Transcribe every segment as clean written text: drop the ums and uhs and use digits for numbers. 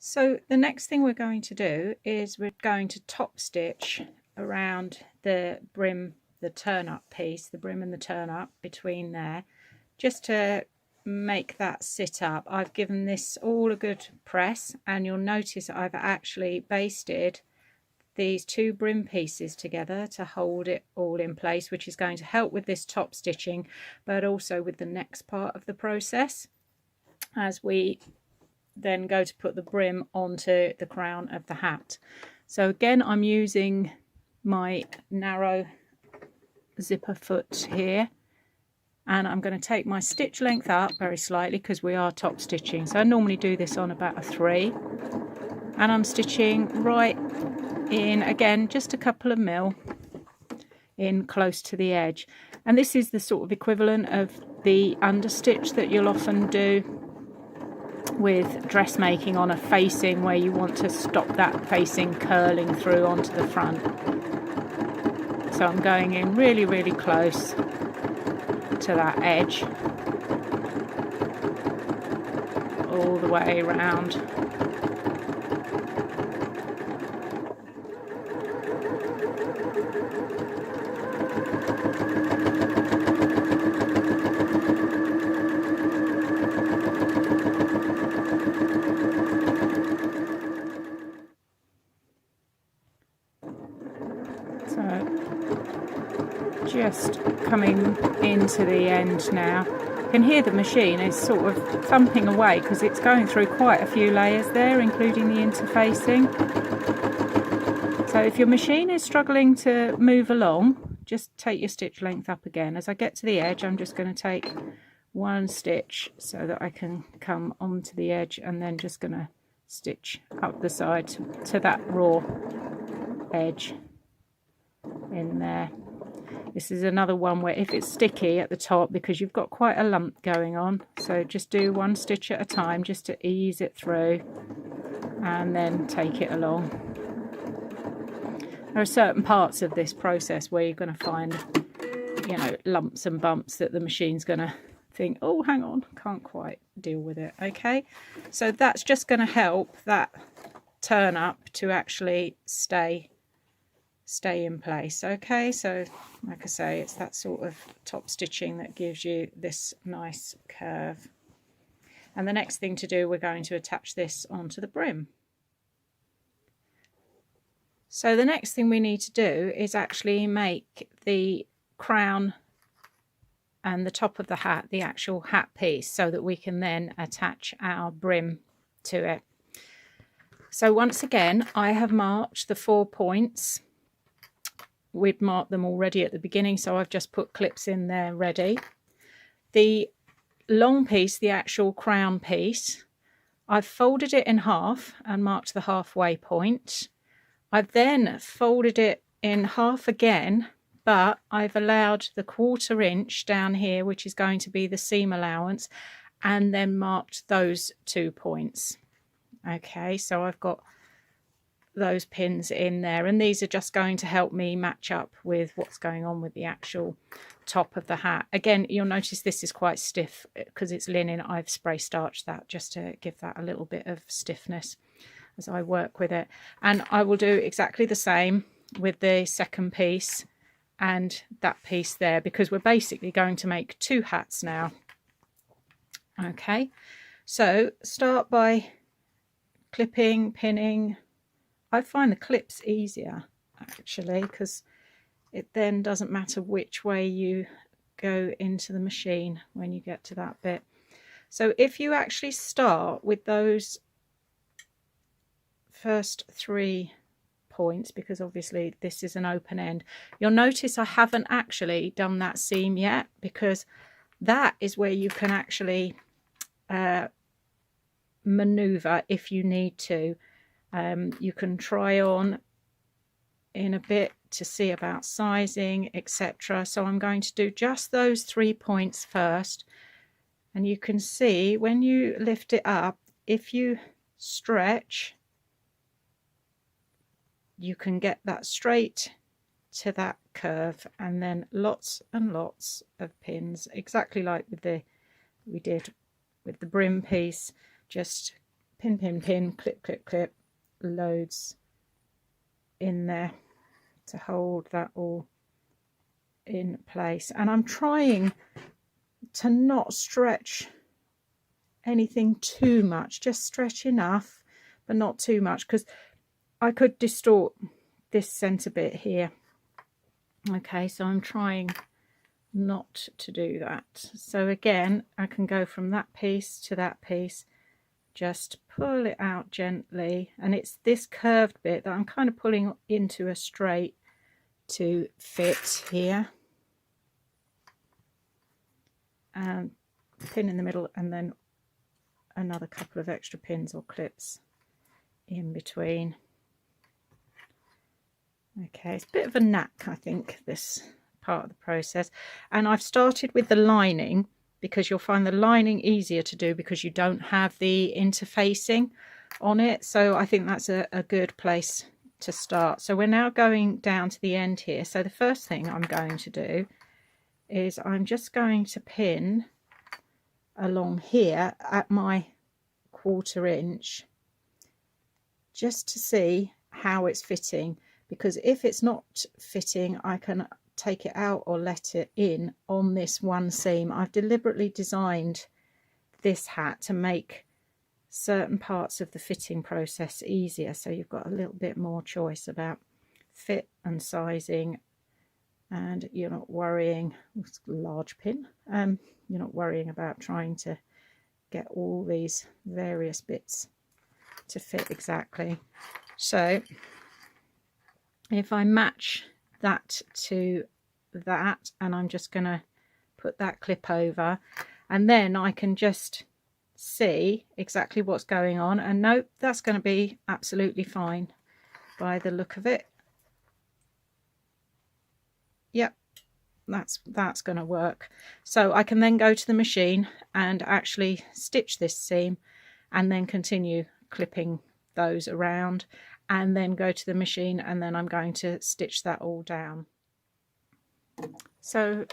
So the next thing we're going to do is we're going to top stitch around the brim, the turn up piece, the brim and the turn up between there, just to make that sit up. I've given this all a good press, and you'll notice I've actually basted these two brim pieces together to hold it all in place, which is going to help with this top stitching, but also with the next part of the process as we then go to put the brim onto the crown of the hat. So again, I'm using my narrow zipper foot here, and I'm going to take my stitch length up very slightly because we are top stitching. So I normally do this on about a 3, and I'm stitching right in, again, just a couple of mil in close to the edge. And this is the sort of equivalent of the understitch that you'll often do with dressmaking on a facing, where you want to stop that facing curling through onto the front. So I'm going in really, really close to that edge all the way around. Just coming into the end now. You can hear the machine is sort of thumping away because it's going through quite a few layers there, including the interfacing. So if your machine is struggling to move along, just take your stitch length up again. As I get to the edge, I'm just going to take one stitch so that I can come onto the edge, and then just going to stitch up the side to that raw edge in there. This is another one where if it's sticky at the top, because you've got quite a lump going on, so just do one stitch at a time just to ease it through and then take it along. There are certain parts of this process where you're going to find, you know, lumps and bumps that the machine's going to think, oh, hang on, can't quite deal with it. Okay, so that's just going to help that turn up to actually stay in place. Okay, so like I say, it's that sort of top stitching that gives you this nice curve. And the next thing to do, we're going to attach this onto the brim. So the next thing we need to do is actually make the crown and the top of the hat the actual hat piece, so that we can then attach our brim to it. So once again, I have marked the 4 points. We'd marked them already at the beginning, so I've just put clips in there ready. The long piece, the actual crown piece, I've folded it in half and marked the halfway point. I've then folded it in half again, but I've allowed the 1/4 inch down here, which is going to be the seam allowance, and then marked those 2 points. Okay, so I've got those pins in there, and these are just going to help me match up with what's going on with the actual top of the hat. Again, you'll notice this is quite stiff because it's linen. I've spray starched that just to give that a little bit of stiffness as I work with it. And I will do exactly the same with the second piece and that piece there, because we're basically going to make 2 hats now. Okay, so start by clipping, pinning. I find the clips easier actually, because it then doesn't matter which way you go into the machine when you get to that bit. So if you actually start with those first 3 points, because obviously this is an open end, you'll notice I haven't actually done that seam yet, because that is where you can actually maneuver if you need to. You can try on in a bit to see about sizing, etc. So I'm going to do just those 3 points first, and you can see when you lift it up, if you stretch, you can get that straight to that curve, and then lots and lots of pins, exactly like with we did with the brim piece. Just pin, pin, pin, clip, clip, clip, loads in there to hold that all in place. And I'm trying to not stretch anything too much, just stretch enough but not too much, because I could distort this centre bit here. Okay, so I'm trying not to do that. So again, I can go from that piece to that piece, just pull it out gently, and it's this curved bit that I'm kind of pulling into a straight to fit here, and pin in the middle, and then another couple of extra pins or clips in between. Okay, it's a bit of a knack, I think, this part of the process. And I've started with the lining because you'll find the lining easier to do because you don't have the interfacing on it. So I think that's a good place to start. So we're now going down to the end here. So the first thing I'm going to do is I'm just going to pin along here at my 1/4 inch just to see how it's fitting, because if it's not fitting I can take it out or let it in on this one seam. I've deliberately designed this hat to make certain parts of the fitting process easier, so you've got a little bit more choice about fit and sizing, and you're not worrying, it's a large pin, you're not worrying about trying to get all these various bits to fit exactly. So if I match that to that, and I'm just going to put that clip over, and then I can just see exactly what's going on, and nope, that's going to be absolutely fine by the look of it. Yep, that's going to work. So I can then go to the machine and actually stitch this seam, and then continue clipping those around, and then go to the machine, and then I'm going to stitch that all down. So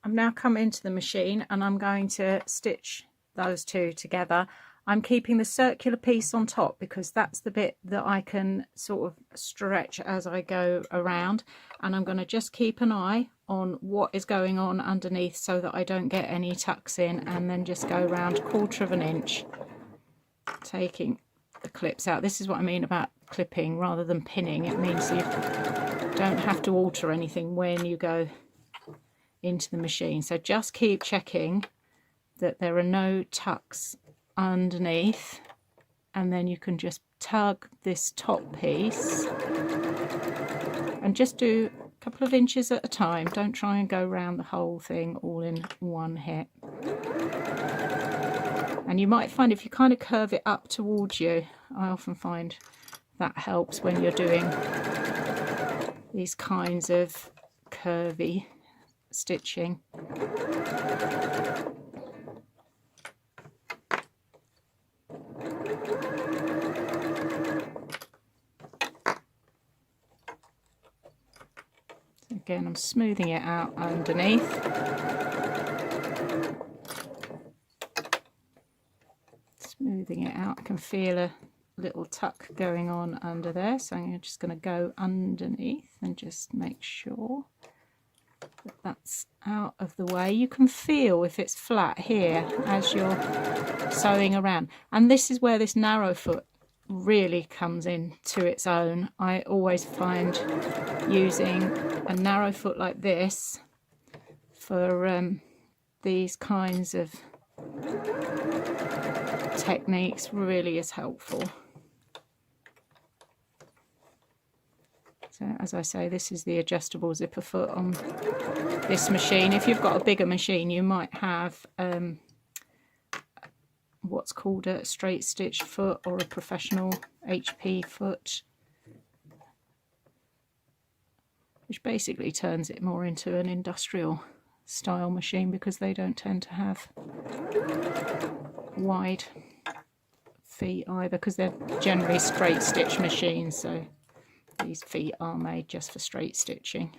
I'm now come into the machine and I'm going to stitch those two together. I'm keeping the circular piece on top because that's the bit that I can sort of stretch as I go around, and I'm going to just keep an eye on what is going on underneath so that I don't get any tucks in, and then just go around 1/4 inch, taking the clips out. This is what I mean about clipping rather than pinning. It means you don't have to alter anything when you go into the machine. So just keep checking that there are no tucks underneath, and then you can just tug this top piece and just do a couple of inches at a time. Don't try and go around the whole thing all in one hit. And you might find if you kind of curve it up towards you, I often find that helps when you're doing these kinds of curvy stitching. So again, I'm smoothing it out underneath. Smoothing it out, I can feel a little tuck going on under there, so I'm just going to go underneath and just make sure that that's out of the way. You can feel if it's flat here as you're sewing around, and this is where this narrow foot really comes into its own. I always find using a narrow foot like this for these kinds of techniques really is helpful. So as I say, this is the adjustable zipper foot on this machine. If you've got a bigger machine, you might have what's called a straight stitch foot or a professional HP foot, which basically turns it more into an industrial style machine because they don't tend to have wide feet either, because they're generally straight stitch machines, so these feet are made just for straight stitching.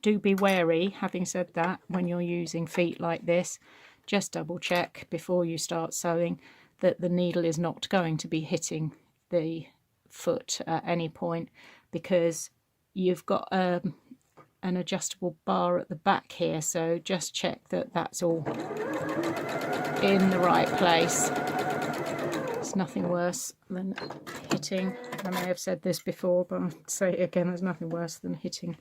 Do be wary, having said that, when you're using feet like this, just double check before you start sewing that the needle is not going to be hitting the foot at any point, because you've got an adjustable bar at the back here, so just check that that's all in the right place. It's nothing worse than hitting, I may have said this before, but I'll say it again, there's nothing worse than hitting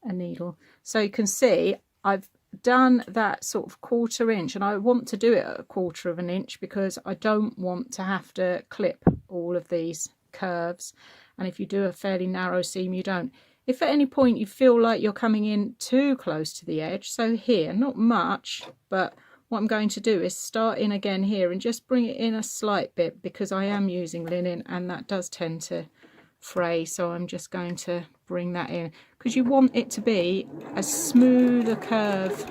a needle. So you can see I've done that sort of 1/4 inch, and I want to do it at 1/4 of an inch because I don't want to have to clip all of these curves, and if you do a fairly narrow seam you don't. If at any point you feel like you're coming in too close to the edge, so here, not much, but what I'm going to do is start in again here and just bring it in a slight bit, because I am using linen and that does tend to fray, so I'm just going to bring that in, because you want it to be as smooth a curve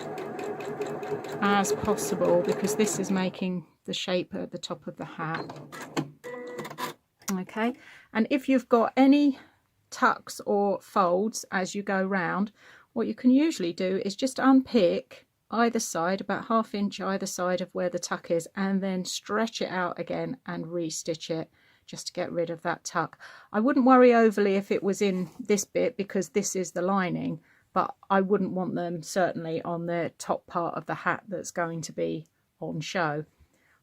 as possible, because this is making the shape at the top of the hat. Okay, and if you've got any tucks or folds as you go round, what you can usually do is just unpick either side, about 1/2 inch either side of where the tuck is, and then stretch it out again and re-stitch it just to get rid of that tuck. I wouldn't worry overly if it was in this bit, because this is the lining, but I wouldn't want them certainly on the top part of the hat that's going to be on show.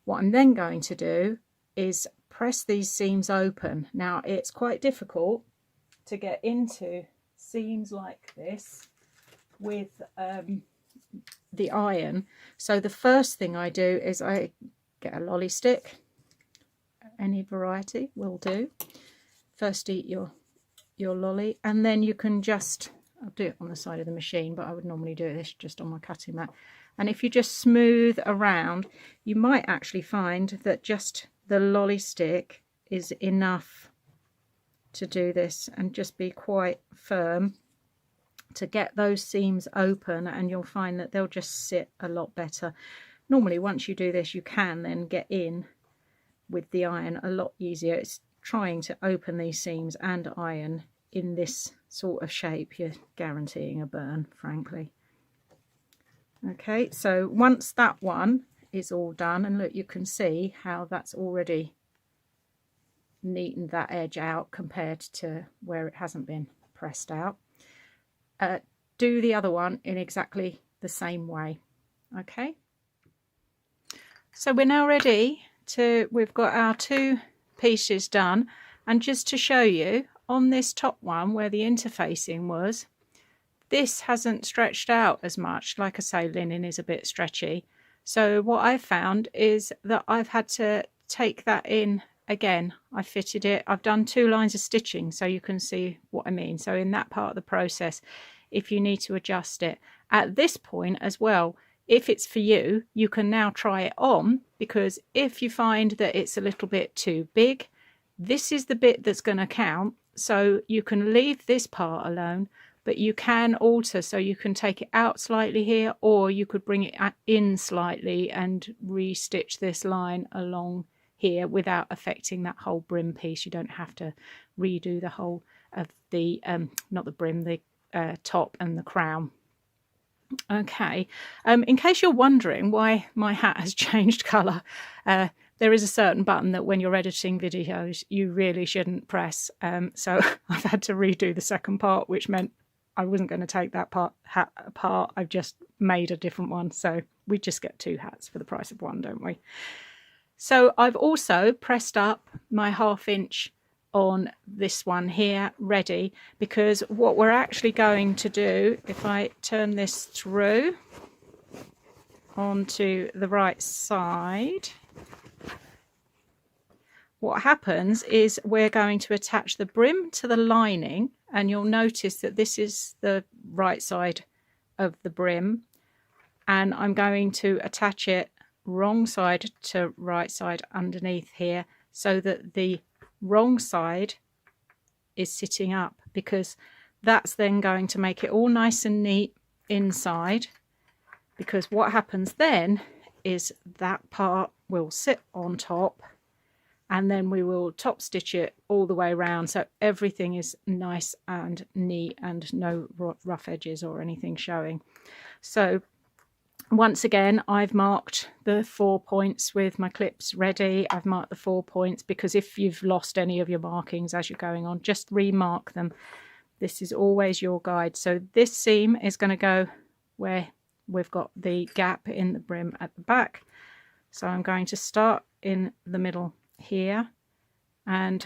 What I'm then going to do is press these seams open. Now it's quite difficult to get into seams like this with the iron, so the first thing I do is I get a lolly stick, any variety will do. First eat your lolly, and then you can just, I'll do it on the side of the machine, but I would normally do this just on my cutting mat, and if you just smooth around, you might actually find that just the lolly stick is enough to do this and just be quite firm to get those seams open, and you'll find that they'll just sit a lot better. Normally once you do this you can then get in with the iron a lot easier. It's trying to open these seams and iron in this sort of shape, you're guaranteeing a burn, frankly. Okay, so once that one is all done, and look, you can see how that's already neatened that edge out compared to where it hasn't been pressed out. Do the other one in exactly the same way. Okay, so we're now ready to, we've got our 2 pieces done, and just to show you, on this top one where the interfacing was, this hasn't stretched out as much. Like I say, linen is a bit stretchy, so what I've found is that I've had to take that in again. I fitted it, I've done 2 lines of stitching, so you can see what I mean. So in that part of the process, if you need to adjust it at this point as well, if it's for you, you can now try it on, because if you find that it's a little bit too big, this is the bit that's going to count. So you can leave this part alone, but you can alter, so you can take it out slightly here, or you could bring it in slightly and re-stitch this line along here without affecting that whole brim piece. You don't have to redo the whole of the not the brim, the top and the crown. Okay, in case you're wondering why my hat has changed colour, there is a certain button that when you're editing videos you really shouldn't press, so I've had to redo the second part, which meant I wasn't going to take that hat apart. I've just made a different one, so we just get 2 hats for the price of 1, don't we? So I've also pressed up my 1/2 inch on this one here ready, because what we're actually going to do, if I turn this through onto the right side, what happens is we're going to attach the brim to the lining, and you'll notice that this is the right side of the brim, and I'm going to attach it wrong side to right side underneath here, so that the wrong side is sitting up, because that's then going to make it all nice and neat inside. Because what happens then is that part will sit on top, and then we will top stitch it all the way around, so everything is nice and neat and no rough edges or anything showing. So once again, I've marked the 4 points with my clips ready. I've marked the 4 points because if you've lost any of your markings as you're going on, just remark them. This is always your guide. So this seam is going to go where we've got the gap in the brim at the back. So I'm going to start in the middle here, and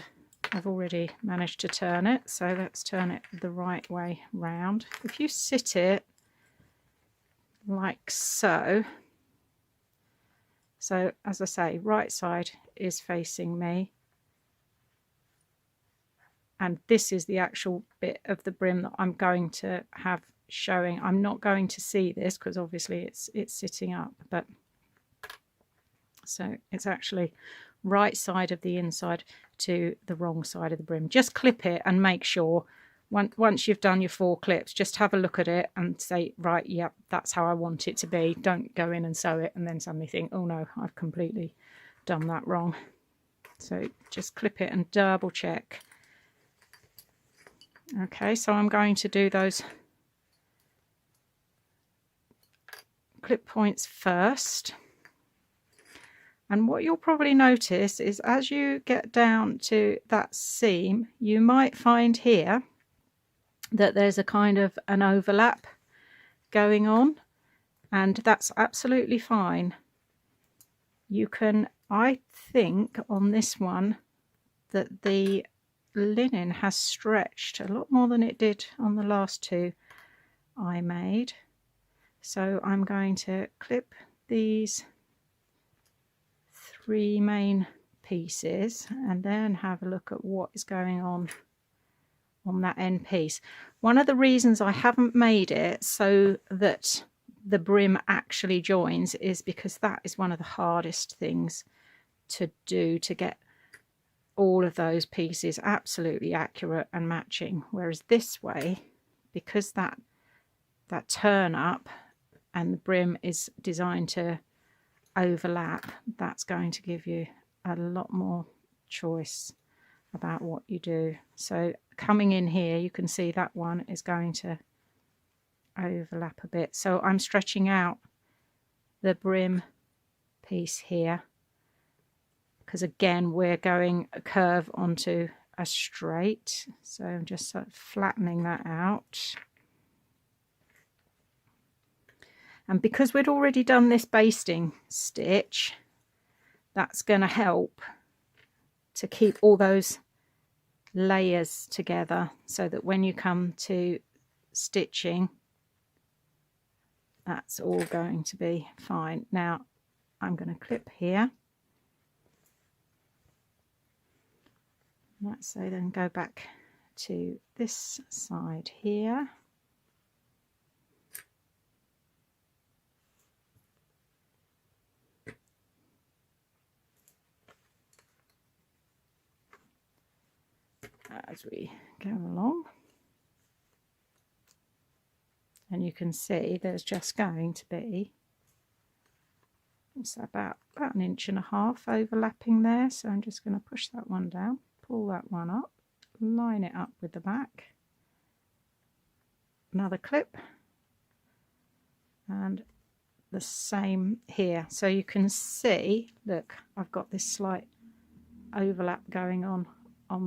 I've already managed to turn it. So let's turn it the right way round. If you sit it like so, so as I say, right side is facing me, and this is the actual bit of the brim that I'm going to have showing. I'm not going to see this because obviously it's sitting up, but so it's actually right side of the inside to the wrong side of the brim. Just clip it and make sure once you've done your 4 clips, just have a look at it and say, right, yep, that's how I want it to be. Don't go in and sew it and then suddenly think, oh no, I've completely done that wrong. So just clip it and double check. Okay, so I'm going to do those clip points first. And what you'll probably notice is as you get down to that seam, you might find here that there's a kind of an overlap going on, and that's absolutely fine. You can, I think on this one that the linen has stretched a lot more than it did on the last 2 I made. So I'm going to clip these 3 main pieces and then have a look at what is going on that end piece. One of the reasons I haven't made it so that the brim actually joins is because that is one of the hardest things to do, to get all of those pieces absolutely accurate and matching, whereas this way, because that turn up and the brim is designed to overlap, that's going to give you a lot more choice about what you do. So coming in here, you can see that one is going to overlap a bit, so I'm stretching out the brim piece here because again we're going a curve onto a straight, so I'm just sort of flattening that out. And because we'd already done this basting stitch, that's going to help to keep all those layers together so that when you come to stitching, that's all going to be fine. Now I'm going to clip here. Let's say then go back to this side here. As we go along, and you can see there's just going to be it's about 1.5 inches overlapping there, so I'm just going to push that one down, pull that one up, line it up with the back, another clip, and the same here. So you can see, look, I've got this slight overlap going on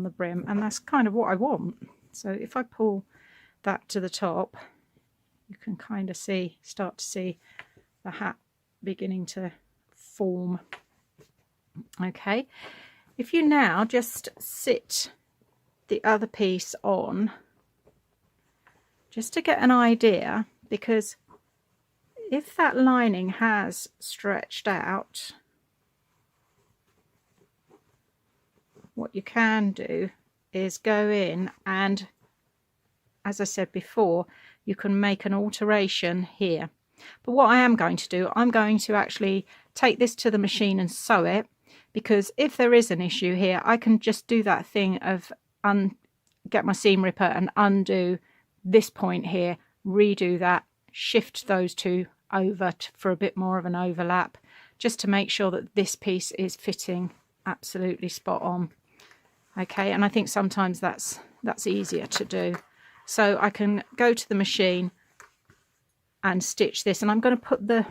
the brim, and that's kind of what I want. So if I pull that to the top, you can kind of start to see the hat beginning to form. Okay, if you now just sit the other piece on, just to get an idea, because if that lining has stretched out, what you can do is go in and, as I said before, you can make an alteration here. But what I am going to do, I'm going to actually take this to the machine and sew it, because if there is an issue here, I can just do that thing of get my seam ripper and undo this point here, redo that, shift those two over for a bit more of an overlap, just to make sure that this piece is fitting absolutely spot on. Okay, and I think sometimes that's easier to do. So I can go to the machine and stitch this, and I'm going to put the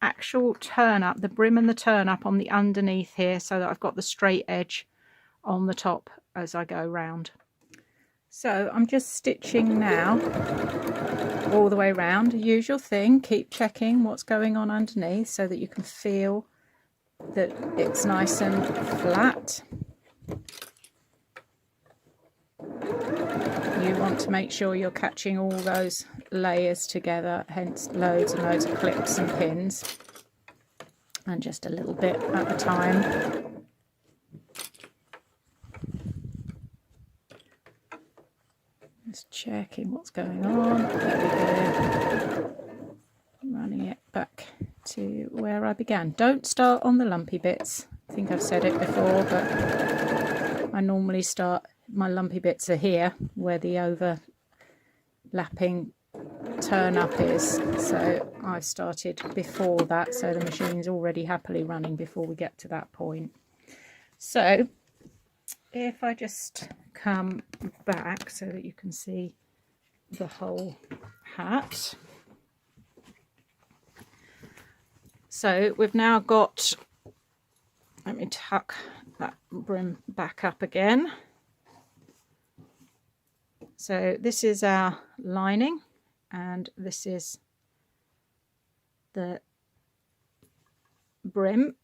actual turn up, the brim and the turn up on the underneath here, so that I've got the straight edge on the top as I go round. So I'm just stitching now all the way around. Usual thing, keep checking what's going on underneath so that you can feel that it's nice and flat. You want to make sure you're catching all those layers together, hence loads and loads of clips and pins, and just a little bit at a time. Just checking what's going on. There we go. Running it back to where I began. Don't start on the lumpy bits. I think I've said it before, but I normally start, my lumpy bits are here where the overlapping turn up is. So I've started before that, so the machine's already happily running before we get to that point. So if I just come back so that you can see the whole hat. So we've now got, let me tuck that brim back up again. So this is our lining and this is the brim.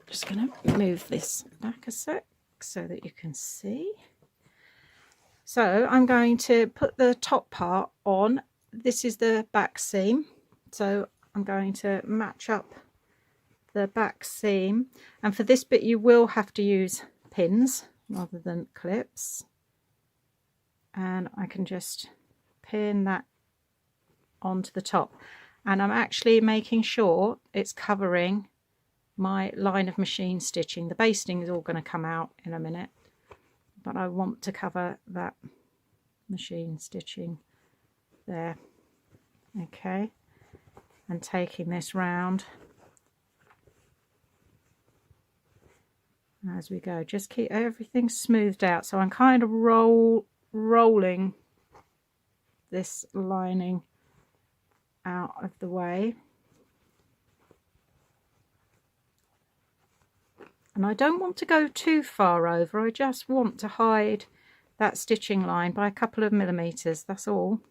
Just going to move this back a sec so that you can see. So I'm going to put the top part on. This is the back seam, so I'm going to match up the back seam, and for this bit you will have to use pins rather than clips, and I can just pin that onto the top, and I'm actually making sure it's covering my line of machine stitching. The basting is all going to come out in a minute, but I want to cover that machine stitching there. Okay, and taking this round as we go, just keep everything smoothed out. So I'm kind of rolling this lining out of the way. And I don't want to go too far over, I just want to hide that stitching line by a couple of millimeters, that's all.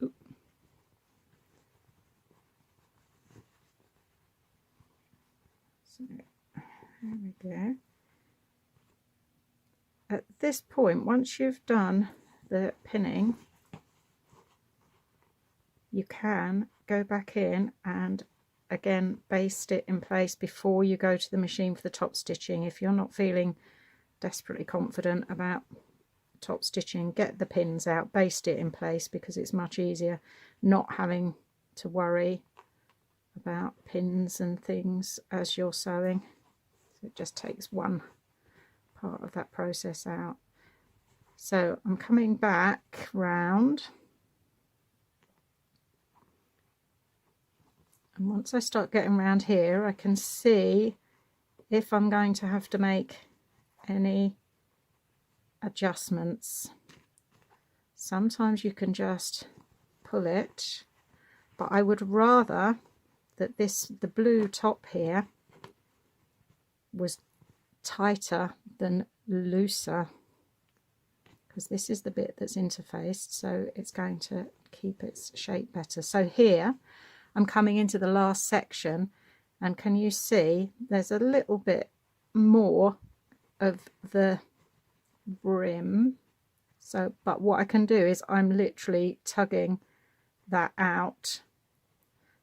Oop. So there we go. At this point, once you've done the pinning, you can go back in and again baste it in place before you go to the machine for the top stitching. If you're not feeling desperately confident about top stitching, get the pins out, baste it in place, because it's much easier not having to worry about pins and things as you're sewing. So it just takes one part of that process out. So I'm coming back round, and once I start getting around here I can see if I'm going to have to make any adjustments. Sometimes you can just pull it, but I would rather that the blue top here was tighter than looser, because this is the bit that's interfaced, so it's going to keep its shape better. So here I'm coming into the last section, and can you see there's a little bit more of the brim? So, but what I can do is I'm literally tugging that out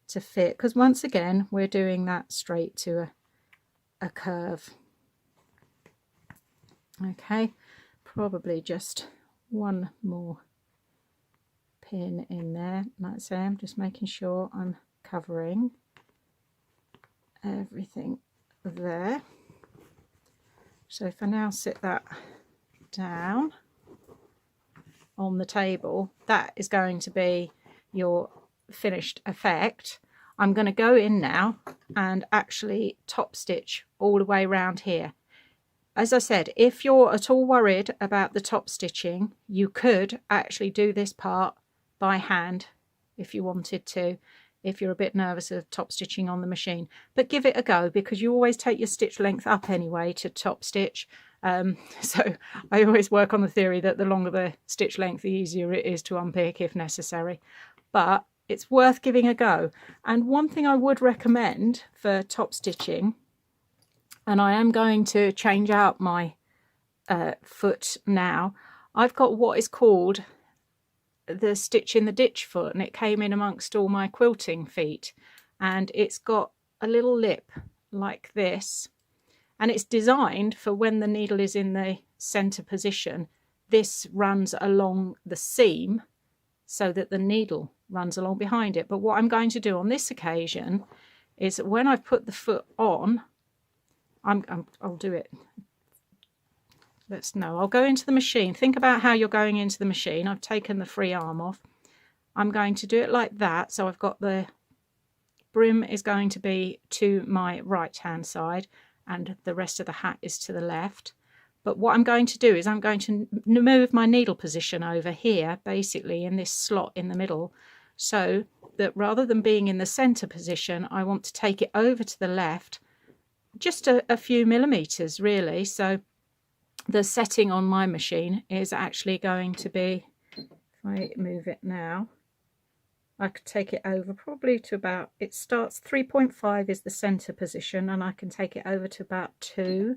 to fit, because once again we're doing that straight to a curve. Okay, probably just one more pin in there. Like I say, I'm just making sure I'm covering everything there. So if I now sit that down on the table, that is going to be your finished effect. I'm going to go in now and actually top stitch all the way around here. As I said, if you're at all worried about the top stitching, you could actually do this part by hand if you wanted to, if you're a bit nervous of top stitching on the machine. But give it a go, because you always take your stitch length up anyway to top stitch. So I always work on the theory that the longer the stitch length, the easier it is to unpick if necessary. But it's worth giving a go. And one thing I would recommend for top stitching, and I am going to change out my foot now, I've got what is called the stitch in the ditch foot, and it came in amongst all my quilting feet, and it's got a little lip like this, and it's designed for when the needle is in the center position. This runs along the seam so that the needle runs along behind it. But what I'm going to do on this occasion is when I've put the foot on, I'll do it. I'll go into the machine. Think about how you're going into the machine. I've taken the free arm off. I'm going to do it like that. So I've got the brim is going to be to my right hand side and the rest of the hat is to the left. But what I'm going to do is I'm going to move my needle position over here, basically in this slot in the middle, so that rather than being in the center position, I want to take it over to the left, just a few millimeters really. So the setting on my machine is actually going to be, if I move it now, I could take it over probably to about, it starts 3.5 is the center position, and I can take it over to about 2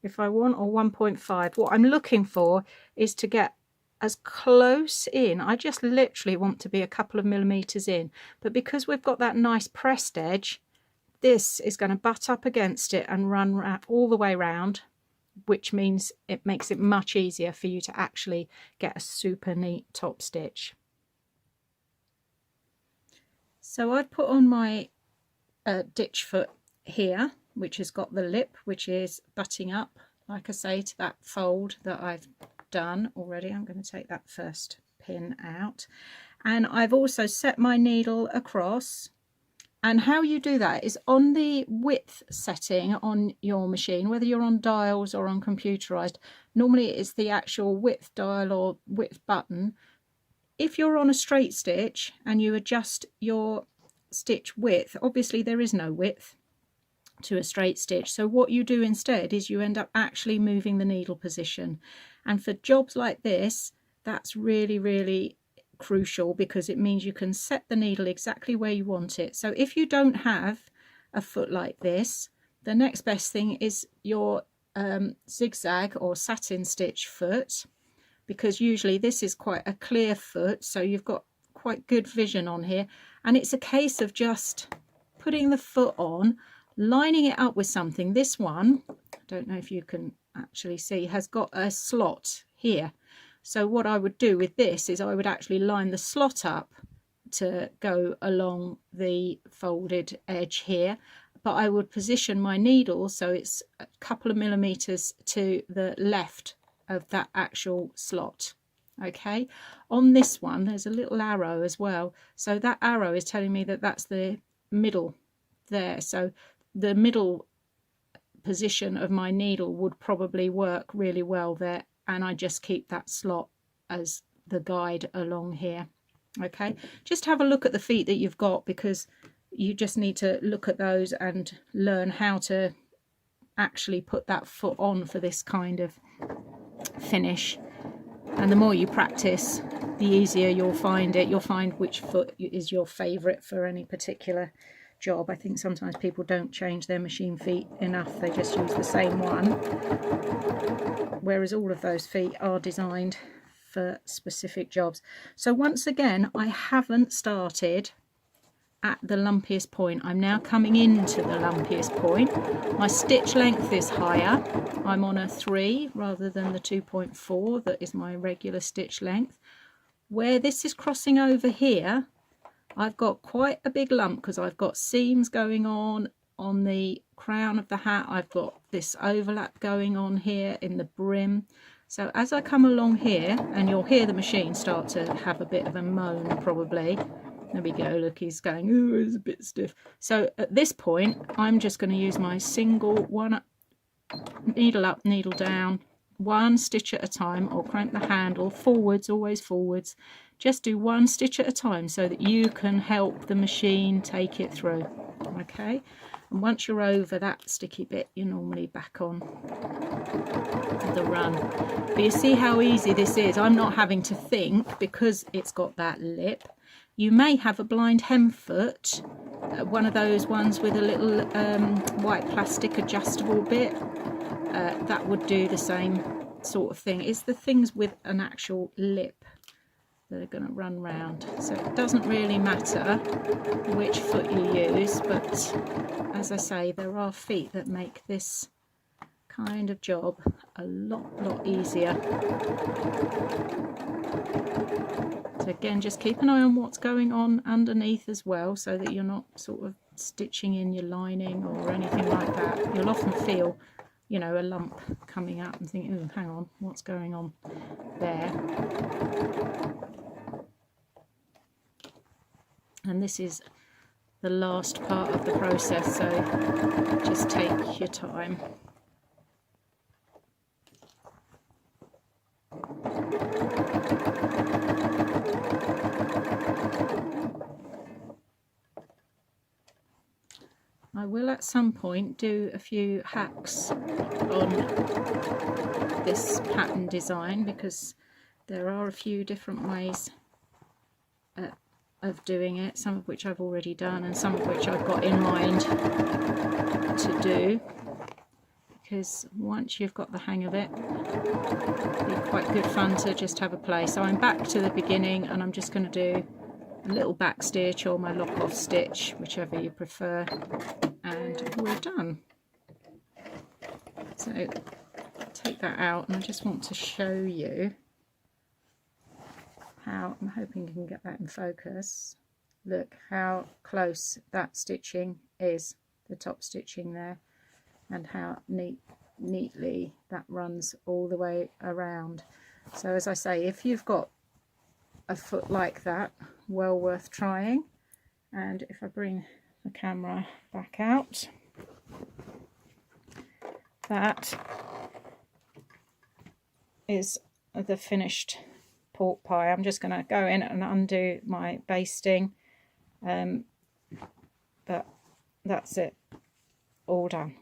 if I want, or 1.5. What I'm looking for is to get as close in. I just literally want to be a couple of millimeters in, but because we've got that nice pressed edge, this is going to butt up against it and run all the way round, which means it makes it much easier for you to actually get a super neat top stitch. So I've put on my ditch foot here, which has got the lip, which is butting up, like I say, to that fold that I've done already. I'm going to take that first pin out, and I've also set my needle across. And how you do that is on the width setting on your machine, whether you're on dials or on computerized. Normally it's the actual width dial or width button. If you're on a straight stitch and you adjust your stitch width, obviously there is no width to a straight stitch. So what you do instead is you end up actually moving the needle position. And for jobs like this, that's really, really crucial, because it means you can set the needle exactly where you want it. So if you don't have a foot like this, the next best thing is your zigzag or satin stitch foot, because usually this is quite a clear foot, so you've got quite good vision on here, and it's a case of just putting the foot on, lining it up with something. This one, I don't know if you can actually see, has got a slot here. So what I would do with this is I would actually line the slot up to go along the folded edge here, but I would position my needle so it's a couple of millimeters to the left of that actual slot. Okay, on this one there's a little arrow as well, so that arrow is telling me that that's the middle there. So the middle position of my needle would probably work really well there, and I just keep that slot as the guide along here. Okay, just have a look at the feet that you've got, because you just need to look at those and learn how to actually put that foot on for this kind of finish. And the more you practice, the easier you'll find it. You'll find which foot is your favorite for any particular job. I think sometimes people don't change their machine feet enough, they just use the same one, whereas all of those feet are designed for specific jobs. So once again, I haven't started at the lumpiest point. I'm now coming into the lumpiest point. My stitch length is higher. I'm on a 3 rather than the 2.4 that is my regular stitch length. Where this is crossing over here, I've got quite a big lump because I've got seams going on the crown of the hat. I've got this overlap going on here in the brim. So as I come along here, and you'll hear the machine start to have a bit of a moan probably. There we go, look, he's going, ooh, it's a bit stiff. So at this point, I'm just going to use my single one, needle up, needle down, one stitch at a time, or crank the handle forwards, always forwards. Just do one stitch at a time so that you can help the machine take it through. Okay, and once you're over that sticky bit, you're normally back on the run. But you see how easy this is. I'm not having to think because it's got that lip. You may have a blind hem foot, one of those ones with a little white plastic adjustable bit. That would do the same sort of thing. It's the things with an actual lip that are going to run round. So it doesn't really matter which foot you use, but as I say, there are feet that make this kind of job a lot easier. So again, just keep an eye on what's going on underneath as well, so that you're not sort of stitching in your lining or anything like that. You'll often feel, you know, a lump coming up and thinking, oh, hang on, what's going on there? And this is the last part of the process, so just take your time. I will at some point do a few hacks on this pattern design, because there are a few different ways of doing it, some of which I've already done and some of which I've got in mind to do, because once you've got the hang of it, it'll be quite good fun to just have a play. So I'm back to the beginning and I'm just going to do a little back stitch or my lock off stitch, whichever you prefer, and we're done. So take that out, and I just want to show you how, I'm hoping you can get that in focus. Look how close that stitching is, the top stitching there, and how neatly that runs all the way around. So as I say, if you've got a foot like that, well worth trying. And if I bring the camera back out, that is the finished pork pie. I'm just going to go in and undo my basting, but that's it, all done.